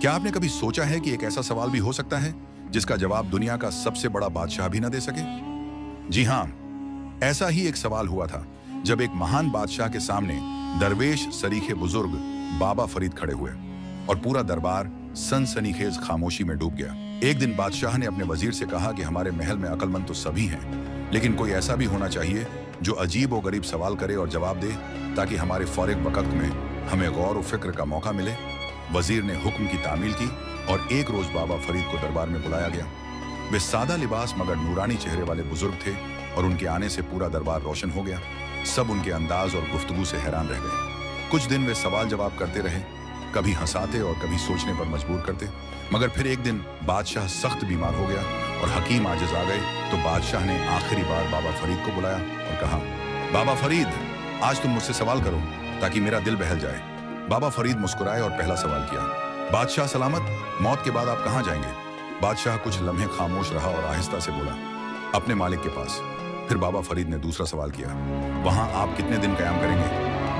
क्या आपने कभी सोचा है कि एक ऐसा सवाल भी हो सकता है जिसका जवाब दुनिया का सबसे बड़ा बादशाह भी न दे सके? जी हाँ, ऐसा ही एक सवाल हुआ था जब एक महान बादशाह के सामने दरवेश सरीखे बुजुर्ग बाबा फरीद खड़े हुए और पूरा दरबार सनसनीखेज खामोशी में डूब गया। एक दिन बादशाह ने अपने वजीर से कहा कि हमारे महल में अक्लमंद तो सभी हैं, लेकिन कोई ऐसा भी होना चाहिए जो अजीब और गरीब सवाल करे और जवाब दे, ताकि हमारे फौरिग वक्त में हमें गौर और फिक्र का मौका मिले। वजीर ने हुक्म की तामील की और एक रोज बाबा फरीद को दरबार में बुलाया गया। वे सादा लिबास मगर नूरानी चेहरे वाले बुजुर्ग थे और उनके आने से पूरा दरबार रोशन हो गया। सब उनके अंदाज और गुफ्तगू से हैरान रह गए। कुछ दिन वे सवाल जवाब करते रहे, कभी हंसाते और कभी सोचने पर मजबूर करते। मगर फिर एक दिन बादशाह सख्त बीमार हो गया और हकीम आजिज आ गए, तो बादशाह ने आखिरी बार बाबा फरीद को बुलाया और कहा, बाबा फरीद, आज तुम मुझसे सवाल करो ताकि मेरा दिल बहल जाए। बाबा फरीद मुस्कुराए और पहला सवाल किया, बादशाह सलामत, मौत के बाद आप कहाँ जाएंगे? बादशाह कुछ लम्हे खामोश रहा और आहिस्ता से बोला, अपने मालिक के पास। फिर बाबा फरीद ने दूसरा सवाल किया, वहां आप कितने दिन कयाम करेंगे?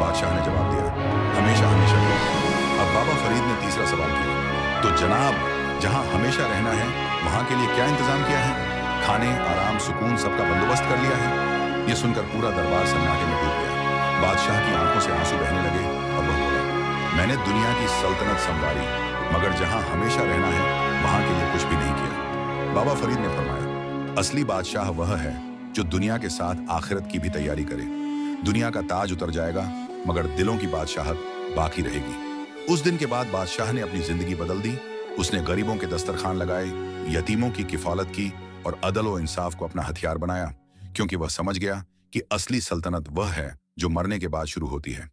बादशाह ने जवाब दिया, हमेशा हमेशा के लिए। अब बाबा फरीद ने तीसरा सवाल किया, तो जनाब, जहां हमेशा रहना है वहां के लिए क्या इंतजाम किया है? खाने, आराम, सुकून सबका बंदोबस्त कर लिया है? यह सुनकर पूरा दरबार सन्नाटे में डूब गया। बादशाह की आंखों से आंसू बहने लगे और वह बोला, मैंने दुनिया की सल्तनत संवारी, मगर जहां हमेशा रहना है वहां के लिए कुछ भी नहीं किया। बाबा फरीद ने फरमाया, असली बादशाह वह है जो दुनिया के साथ आखिरत की भी तैयारी करे। दुनिया का ताज उतर जाएगा मगर दिलों की बादशाहत बाकी रहेगी। उस दिन के बाद बादशाह ने अपनी जिंदगी बदल दी। उसने गरीबों के दस्तरखान लगाए, यतीमों की किफालत की और अदल और इंसाफ को अपना हथियार बनाया, क्योंकि वह समझ गया कि असली सल्तनत वह है जो मरने के बाद शुरू होती है।